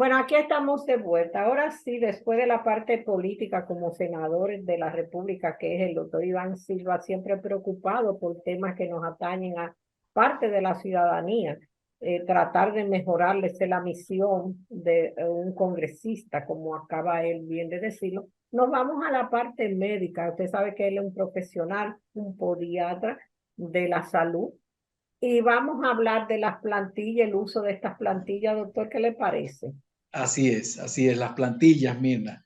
Bueno, aquí estamos de vuelta. Ahora sí, después de la parte política como senador de la República, que es el doctor Iván Silva, siempre preocupado por temas que nos atañen a parte de la ciudadanía, tratar de mejorarles la misión de un congresista, como acaba él bien de decirlo. Nos vamos a la parte médica. Usted sabe que él es un profesional, un podiatra de la salud. Y vamos a hablar de las plantillas, el uso de estas plantillas, doctor, ¿qué le parece? Así es, las plantillas, Mirna,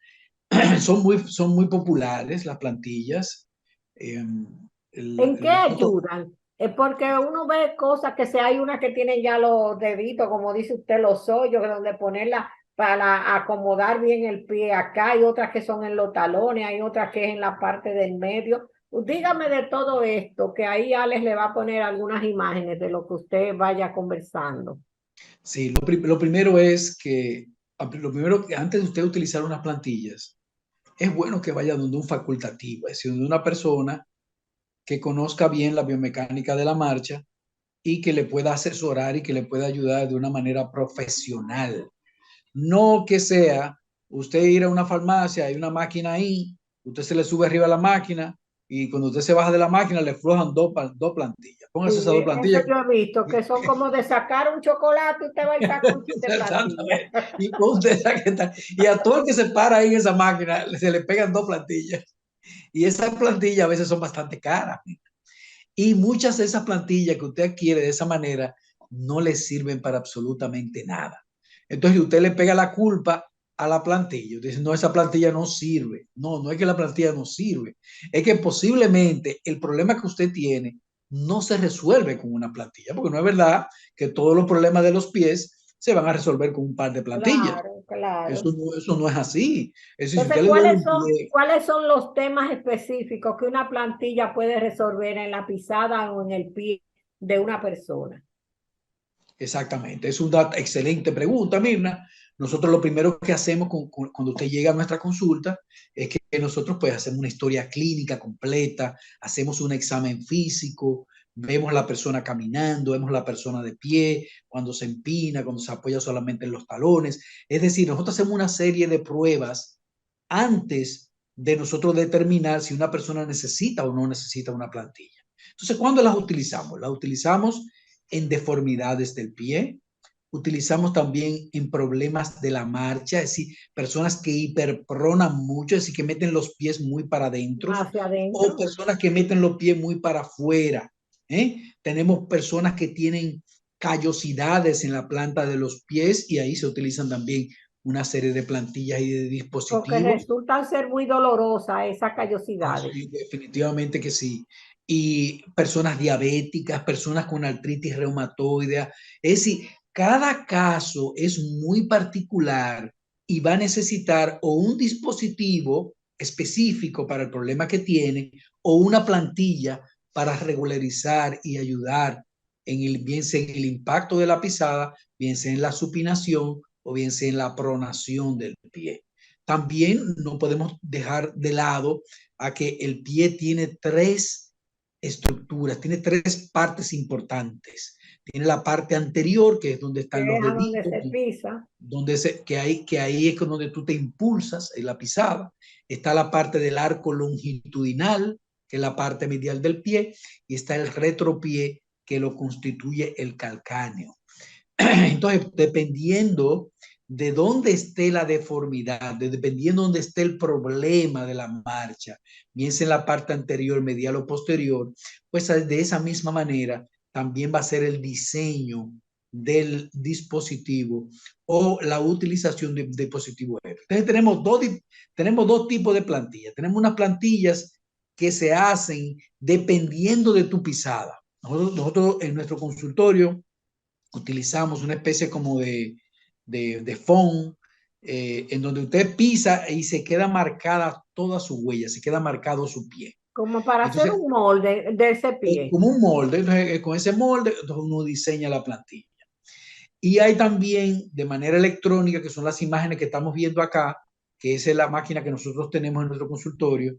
son muy populares las plantillas. Eh, ¿En qué nosotros, ayudan? Porque uno ve cosas que se hay unas que tienen ya los deditos, como dice usted, los hoyos, donde ponerla para acomodar bien el pie acá, hay otras que son en los talones, hay otras que es en la parte del medio. Dígame de todo esto, que ahí Alex le va a poner algunas imágenes de lo que usted vaya conversando. sí, lo primero es que, lo primero que antes de usted utilizar unas plantillas, es bueno que vaya donde un facultativo, es decir, donde una persona que conozca bien la biomecánica de la marcha y que le pueda asesorar y que le pueda ayudar de una manera profesional. No que sea usted ir a una farmacia, hay una máquina ahí, usted se le sube arriba a la máquina y cuando usted se baja de la máquina le flojan dos plantillas. Póngase esas Sí, dos eso plantillas. yo he visto, que son como de sacar un chocolate y usted va y saca un chiste de plantilla. Exactamente. Y, y a todo el que se para ahí en esa máquina se le pegan dos plantillas. Y esas plantillas a veces son bastante caras. Y muchas de esas plantillas que usted adquiere de esa manera no le sirven para absolutamente nada. Entonces usted le pega la culpa a la plantilla. Usted dice, no, esa plantilla no sirve. No, no es que la plantilla no sirve. Es que posiblemente el problema que usted tiene no se resuelve con una plantilla, porque no es verdad que todos los problemas de los pies se van a resolver con un par de plantillas. Claro, claro. Eso no es así. Es decir, si Entonces, usted le duele un pie, cuáles son los temas específicos que una plantilla puede resolver en la pisada o en el pie de una persona? exactamente, es una excelente pregunta, Mirna. Nosotros lo primero que hacemos cuando usted llega a nuestra consulta es que nosotros pues hacemos una historia clínica completa, hacemos un examen físico, vemos a la persona caminando, vemos a la persona de pie, cuando se empina, cuando se apoya solamente en los talones. Es decir, nosotros hacemos una serie de pruebas antes de nosotros determinar si una persona necesita o no necesita una plantilla. Entonces, ¿cuándo las utilizamos? Las utilizamos en deformidades del pie, utilizamos también en problemas de la marcha, es decir, personas que hiperpronan mucho, es decir, que meten los pies muy para adentro, Hacia o adentro. personas que meten los pies muy para afuera. Tenemos personas que tienen callosidades en la planta de los pies y ahí se utilizan también una serie de plantillas y de Porque dispositivos. resultan ser muy dolorosas esas callosidades. Sí, definitivamente que sí. Y personas diabéticas, personas con artritis reumatoidea. Es decir, cada caso es muy particular y va a necesitar o un dispositivo específico para el problema que tiene o una plantilla para regularizar y ayudar en bien sea en el impacto de la pisada, bien sea en la supinación o bien sea en la pronación del pie. También no podemos dejar de lado a que el pie tiene tres estructuras, tiene tres partes importantes. Tiene la parte anterior, que es donde Que están los es a donde deditos, se pisa. que ahí es donde tú te impulsas en la pisada. Está la parte del arco longitudinal, que es la parte medial del pie, y está el retropié, que lo constituye el calcáneo. Entonces, dependiendo de dónde esté la deformidad, dependiendo de dónde esté el problema de la marcha, bien sea en la parte anterior, medial o posterior, pues de esa misma manera también va a ser el diseño del dispositivo o la utilización de dispositivos. Entonces tenemos dos tipos de plantillas. Tenemos unas plantillas que se hacen dependiendo de tu pisada. Nosotros en nuestro consultorio utilizamos una especie como de foam en donde usted pisa y se queda marcada toda su huella, se queda marcado su pie. Como para hacer Entonces, un molde de ese pie. como un molde, entonces, con ese molde entonces uno diseña la plantilla. Y hay también de manera electrónica, que son las imágenes que estamos viendo acá, que esa es la máquina que nosotros tenemos en nuestro consultorio,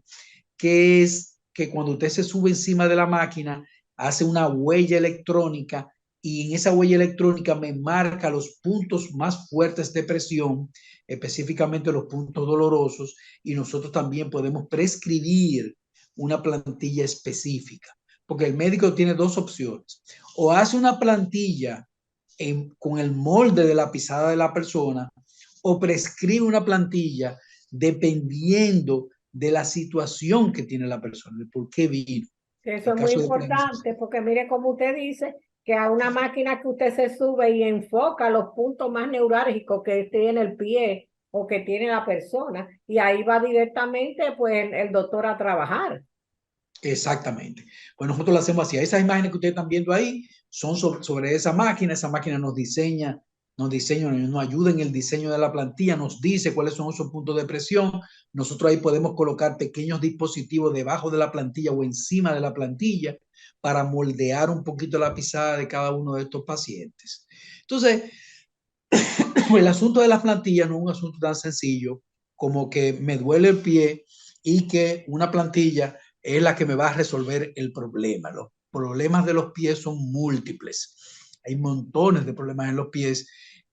que es que cuando usted se sube encima de la máquina, hace una huella electrónica y en esa huella electrónica me marca los puntos más fuertes de presión, específicamente los puntos dolorosos, y nosotros también podemos prescribir una plantilla específica, porque el médico tiene dos opciones: o hace una plantilla con el molde de la pisada de la persona, o prescribe una plantilla dependiendo de la situación que tiene la persona, de por qué vino. Eso En es muy caso de importante porque mire como usted dice que a una máquina que usted se sube y enfoca los puntos más neurálgicos que tiene el pie o que tiene la persona y ahí va directamente pues el doctor a trabajar. Exactamente. Pues nosotros lo hacemos así. Esas imágenes que ustedes están viendo ahí son sobre esa máquina. Esa máquina nos diseña, nos ayuda en el diseño de la plantilla, nos dice cuáles son esos puntos de presión. Nosotros ahí podemos colocar pequeños dispositivos debajo de la plantilla o encima de la plantilla para moldear un poquito la pisada de cada uno de estos pacientes. Entonces, el asunto de las plantillas no es un asunto tan sencillo como que me duele el pie y que una plantilla es la que me va a resolver el problema. Los problemas de los pies son múltiples. Hay montones de problemas en los pies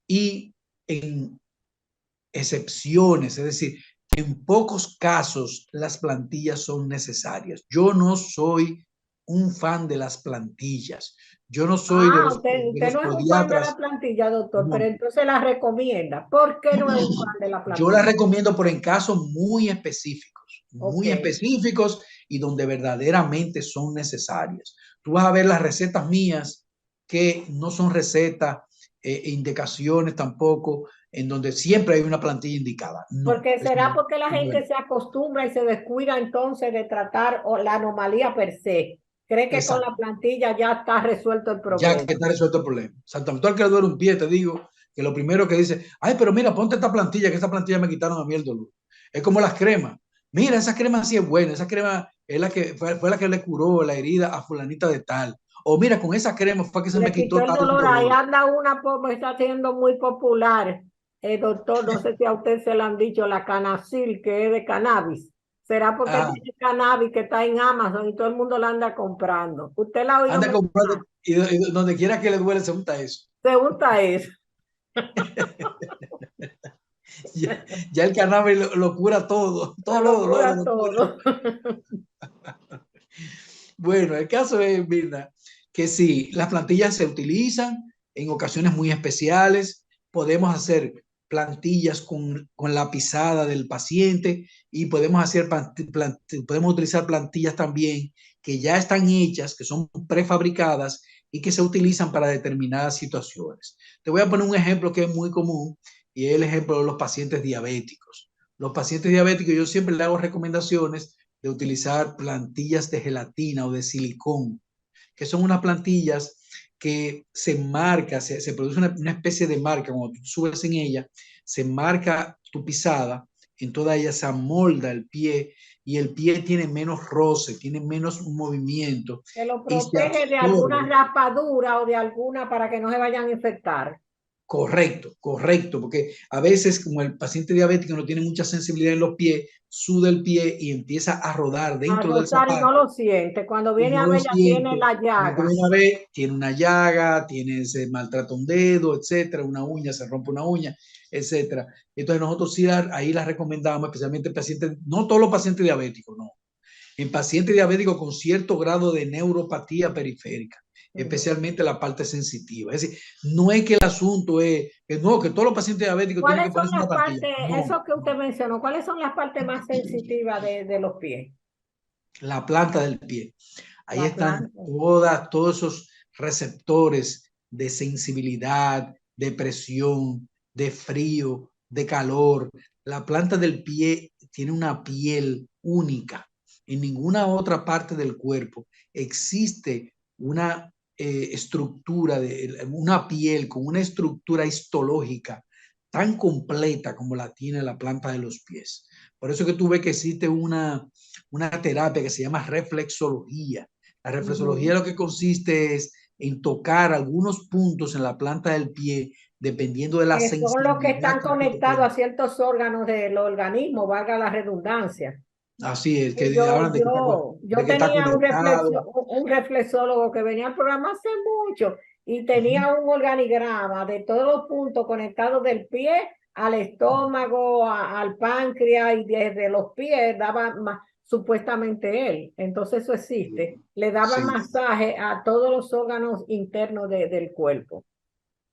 y en excepciones, es decir, en pocos casos las plantillas son necesarias. Yo no soy un fan de las plantillas. Yo no soy Ah, de usted los no es un fan de la podiatras. plantilla, doctor, pero No. entonces la recomienda. ¿Por qué no es un fan de la Yo la plantilla? recomiendo, pero en casos Ok. muy específicos y donde verdaderamente son necesarias. Tú vas a ver las recetas mías que no son recetas, indicaciones tampoco, en donde siempre hay una plantilla indicada. No, Porque eso será no, porque la no gente es. se acostumbra y se descuida entonces de tratar la anomalía per se. Cree que con la Exacto. plantilla ya está resuelto el Ya problema. que está resuelto el problema. Exactamente. Todo el que le duele un pie, te digo que lo primero que dice, ay, pero mira, ponte esta plantilla, que esta plantilla me quitaron a mí el dolor. Es como las cremas. Mira, esa crema sí es buena, esa crema es la que fue la que le curó la herida a fulanita de tal. O mira, con esa crema fue que se Le me quitó quitó el tal dolor. Ahí dolor. anda una, está siendo muy popular. Doctor, no sé si a usted se le han dicho la Canacil, que es de cannabis. ¿Será porque Ah, tiene cannabis que está en Amazon y todo el mundo la anda comprando? ¿Usted la ha oído anda mencionar? comprando y donde quiera que le duele se unta eso. ¿Se gusta eso? Ya, ya el cannabis lo cura todo, Se todos lo los dolores cura lo cura. todo. Bueno, el caso es, Mirna, que sí, las plantillas se utilizan en ocasiones muy especiales. Podemos hacer plantillas con la pisada del paciente y podemos podemos utilizar plantillas también que ya están hechas, que son prefabricadas y que se utilizan para determinadas situaciones. Te voy a poner un ejemplo que es muy común y es el ejemplo de los pacientes diabéticos. Los pacientes diabéticos, yo siempre le hago recomendaciones de utilizar plantillas de gelatina o de silicón, que son unas plantillas que se marca, se produce una especie de marca, cuando tú subes en ella, se marca tu pisada, en toda ella se amolda el pie y el pie tiene menos roce, tiene menos movimiento Que lo y se protege de alguna absorbe. raspadura o de alguna para que no se vayan a infectar. Correcto, correcto, porque a veces como el paciente diabético no tiene mucha sensibilidad en los pies, suda el pie y empieza a rodar A dentro del rozar y no zapato lo siente. Cuando y viene no a lo ver ya tiene siente. la Cuando tú llaga. vienes a ver, tiene una llaga, se maltrata un dedo, etcétera, una uña, se rompe una uña, etcétera. Entonces nosotros sí ahí la recomendamos, especialmente en pacientes, no todos los pacientes diabéticos, no, en pacientes diabéticos con cierto grado de neuropatía periférica, especialmente la parte sensitiva. Es decir, no es que el asunto es que no, que todos los pacientes diabéticos tienen que ¿Cuáles son ponerse las una pastilla. partes, No, eso que usted no. mencionó, cuáles son las partes más sensitivas de los pies? La planta del pie. Ahí La están planta. todos esos receptores de sensibilidad, de presión, de frío, de calor. La planta del pie tiene una piel única. En ninguna otra parte del cuerpo existe una estructura, una piel con una estructura histológica tan completa como la tiene la planta de los pies. Por eso que tú ves que existe una terapia que se llama reflexología. La reflexología lo que consiste es en tocar algunos puntos en la planta del pie dependiendo de la Que son los que sensibilidad están que tú conectados a tengas. ciertos órganos del organismo, valga la redundancia. Así es, Y que hablan yo de que está tenía conectado. un reflexólogo que venía al programa hace mucho y tenía un organigrama de todos los puntos conectados del pie al estómago, al páncreas, y desde los pies daba supuestamente él. Entonces eso existe. Le daba Sí, masaje a todos los órganos internos del cuerpo.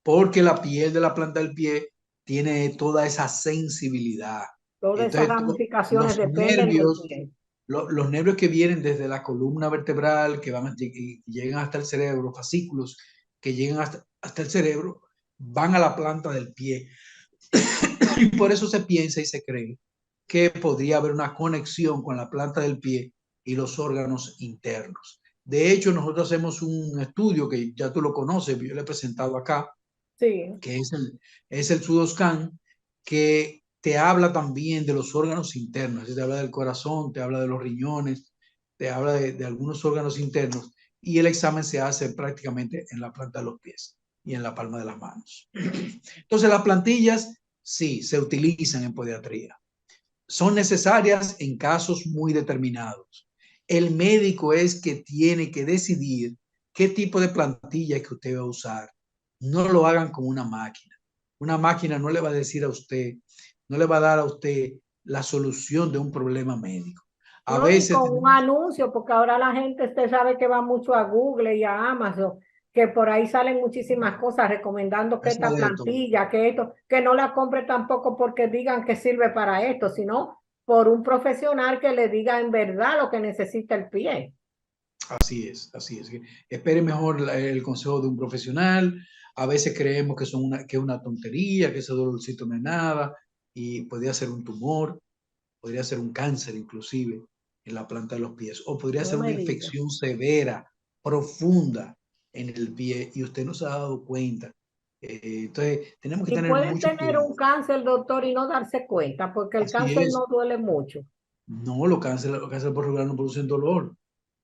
porque la piel de la planta del pie tiene toda esa sensibilidad. Todas esas Entonces, ramificaciones los dependen del nervios, pie. los nervios que vienen desde la columna vertebral, que van y llegan hasta el cerebro, fascículos que llegan hasta el cerebro, van a la planta del pie. Y por eso se piensa y se cree que podría haber una conexión con la planta del pie y los órganos internos. De hecho, nosotros hacemos un estudio que ya tú lo conoces, yo le he presentado acá, Sí. que es el Sudoscan, que te habla también de los órganos internos, te habla del corazón, te habla de los riñones, te habla de algunos órganos internos, y el examen se hace prácticamente en la planta de los pies y en la palma de las manos. Entonces, las plantillas sí se utilizan en podiatría. Son necesarias en casos muy determinados. El médico es que tiene que decidir qué tipo de plantilla que usted va a usar. No lo hagan con una máquina. Una máquina no le va a decir a usted, no le va a dar a usted la solución de un problema médico. A No, ni veces con un anuncio, porque ahora la gente, usted sabe que va mucho a Google y a Amazon, que por ahí salen muchísimas cosas recomendando que esta de todo. plantilla, que esto, que no la compre tampoco porque digan que sirve para esto, sino por un profesional que le diga en verdad lo que necesita el pie. Así es, así es. Espere mejor el consejo de un profesional. A veces creemos que es una tontería, que ese dolorcito no es nada, y podría ser un tumor, podría ser un cáncer inclusive en la planta de los pies, o podría No ser una me diga. infección severa, profunda en el pie, y usted no se ha dado cuenta. Entonces, tenemos que Y tener pueden mucho tener cuidado. un cáncer, doctor, y no darse cuenta, porque el Así cáncer es. no duele mucho. No, los cánceres por regular no producen dolor.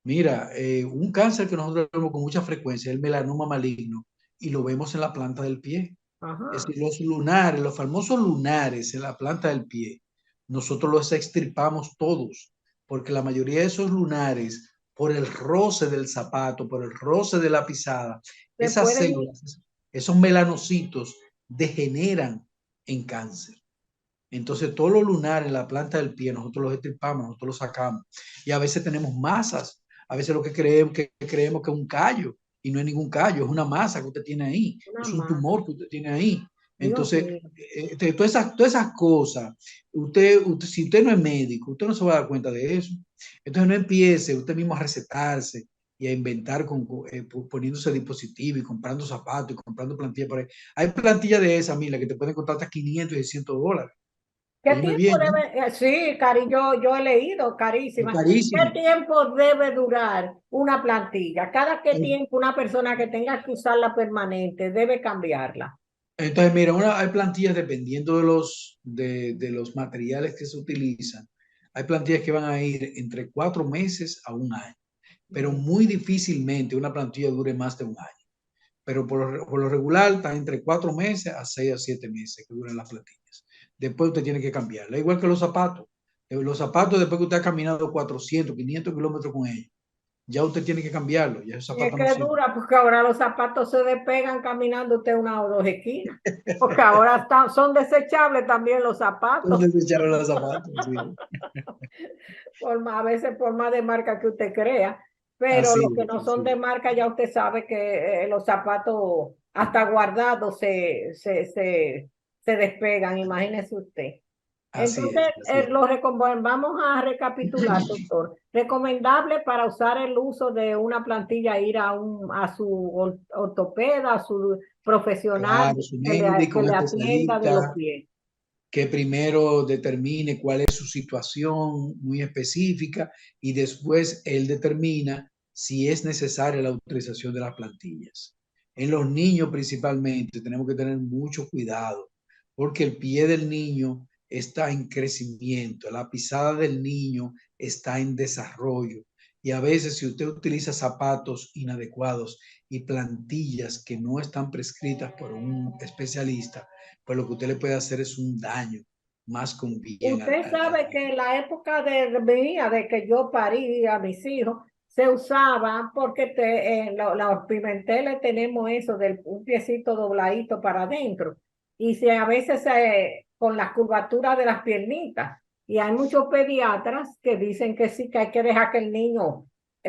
Mira, un cáncer que nosotros vemos con mucha frecuencia es el melanoma maligno, y lo vemos en la planta del pie. Es Ajá. decir, los lunares, los famosos lunares en la planta del pie, nosotros los extirpamos todos, porque la mayoría de esos lunares, por el roce del zapato, por el roce de la pisada, Se esas pueden, células, esos melanocitos degeneran en cáncer. Entonces, todos los lunares en la planta del pie, nosotros los extirpamos, nosotros los sacamos. Y a veces tenemos masas. A veces lo que creemos que es un callo, y no es ningún callo, es una masa que usted tiene ahí, una es un más. tumor que usted tiene ahí. Dios Entonces, mío. todas esas cosas, si usted no es médico, usted no se va a dar cuenta de eso. Entonces, no empiece usted mismo a recetarse y a inventar poniéndose dispositivos y comprando zapatos y comprando plantillas por ahí. Hay plantillas de esas, mira, que te pueden costar hasta 500 y $100. ¿Qué Óyeme tiempo bien, ¿eh? debe? Sí, Cari, yo he leído, Es carísima. ¿Qué carísimo. tiempo debe durar una plantilla? ¿Cada qué En- tiempo una persona que tenga que usarla permanente debe cambiarla? Entonces, mira, hay plantillas dependiendo de los materiales que se utilizan. Hay plantillas que van a ir entre 4 meses a un año, pero Mm. muy difícilmente una plantilla dure más de un año. Pero por lo regular está entre 4 meses a 6 a 7 meses que duran las plantillas. Después usted tiene que cambiarla. Igual que los zapatos. Los zapatos, después que usted ha caminado 400, 500 kilómetros con ellos, ya usted tiene que cambiarlo. Ya esos Y es zapatos no que sirven. dura, porque ahora los zapatos se despegan caminando usted una o dos esquinas. Porque ahora son desechables también los zapatos. Entonces echaron los zapatos, sí. A veces por más de marca que usted crea, pero Así los que es, no son así de es. marca ya usted sabe que los zapatos hasta guardados se despegan, imagínese usted. Así Entonces, es, así es. vamos a recapitular, doctor. Recomendable para usar el uso de una plantilla, ir a su ortopeda, a su profesional Claro, su que médico, un le atienda de los especialista pies. que primero determine cuál es su situación muy específica, y después él determina si es necesaria la utilización de las plantillas. En los niños principalmente tenemos que tener mucho cuidado, porque el pie del niño está en crecimiento, la pisada del niño está en desarrollo, y a veces si usted utiliza zapatos inadecuados y plantillas que no están prescritas por un especialista, pues lo que usted le puede hacer es un daño más con bien Usted sabe que en la época de mía, de que yo parí a mis hijos, se usaba porque los pimenteles tenemos eso del un piecito dobladito para adentro y a veces con las curvaturas de las piernitas. Y hay muchos pediatras que dicen que sí, que hay que dejar que el niño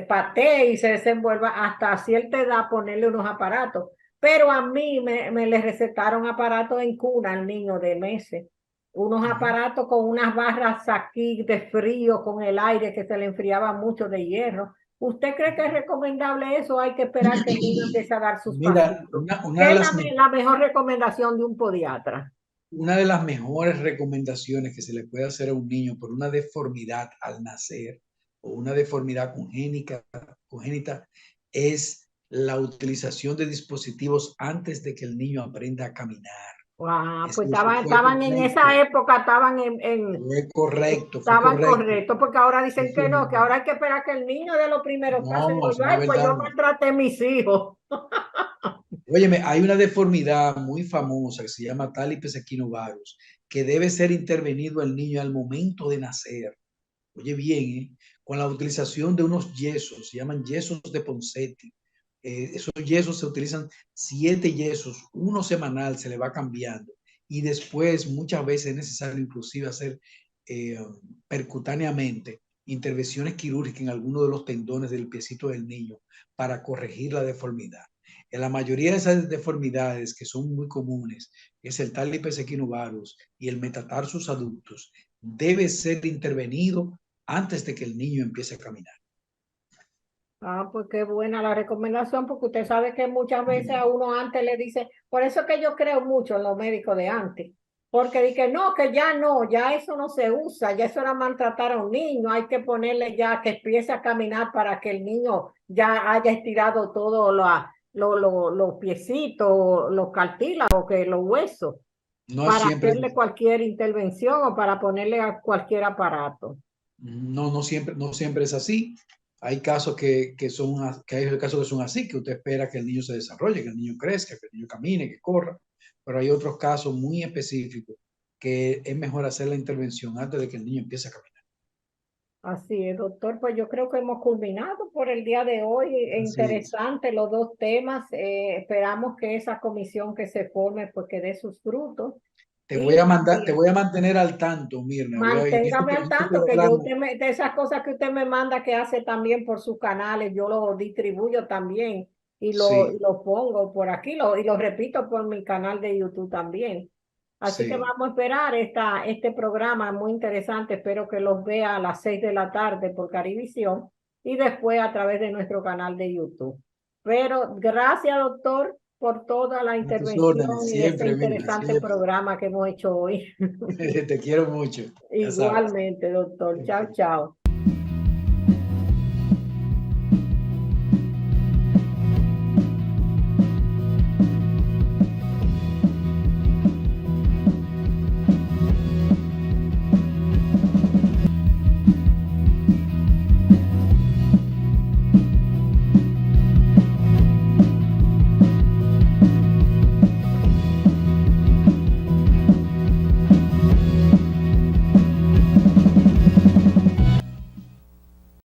patee y se desenvuelva hasta cierta edad, ponerle unos aparatos. Pero a mí me le recetaron aparatos en cuna al niño de meses. Unos aparatos con unas barras aquí de frío con el aire que se le enfriaba mucho de hierro. ¿Usted cree que es recomendable eso? Hay que esperar que el niño empiece a dar sus Mira, pasitos. ¿Qué es la mejor recomendación de un podiatra? una de las mejores recomendaciones que se le puede hacer a un niño por una deformidad al nacer o una deformidad congénita es la utilización de dispositivos antes de que el niño aprenda a caminar. Pues Eso fue estaban en esa correcto. época, Fue correcto, fue estaban correcto. correctos, porque ahora dicen Eso que no, que no, ahora hay que esperar que el niño de los primeros pasos no, eso diga, no es ay, pues yo verdad. maltraté a mis hijos. Óyeme, hay una deformidad muy famosa que se llama Talipes equinovarus, que debe ser intervenido el niño al momento de nacer. Oye bien, con la utilización de unos yesos, se llaman yesos de Ponseti. Esos yesos se utilizan 7 yesos, uno semanal, se le va cambiando. Y después muchas veces es necesario inclusive hacer eh, percutáneamente intervenciones quirúrgicas en alguno de los tendones del piecito del niño para corregir la deformidad. En la mayoría de esas deformidades que son muy comunes, es el Talipes equinovarus y el metatarsus adductus, debe ser intervenido antes de que el niño empiece a caminar. Pues qué buena la recomendación, porque usted sabe que muchas veces a uno antes le dice, por eso es que yo creo mucho en los médicos de antes, porque dije, no, que ya no, ya eso no se usa, ya eso era maltratar a un niño, hay que ponerle ya que empiece a caminar para que el niño ya haya estirado todo los piecitos, los cartílagos, que los huesos, No para siempre, hacerle cualquier intervención o para ponerle a cualquier aparato. no siempre es así. Hay casos que hay casos que son así, que usted espera que el niño se desarrolle, que el niño crezca, que el niño camine, que corra, pero hay otros casos muy específicos que es mejor hacer la intervención antes de que el niño empiece a caminar. Así es, doctor. Pues yo creo que hemos culminado por el día de hoy. Así es. Interesante los dos temas. Esperamos que esa comisión que se forme pues que dé sus frutos. Y Te también voy a mantener al tanto, Mirna. manténgame al En este tanto que yo programa, de esas cosas que usted me manda que hace también por sus canales, yo lo distribuyo también y sí, lo pongo por aquí y lo repito por mi canal de YouTube también. Así que sí. vamos a esperar este programa muy interesante. Espero que los vea a las 6 de la tarde por Carivisión y después a través de nuestro canal de YouTube. Pero gracias, doctor, por toda la A tus órdenes, intervención y este siempre, Mirna, interesante siempre. programa que hemos hecho hoy. Te quiero mucho, ya sabes. Igualmente, doctor. Chao, chao.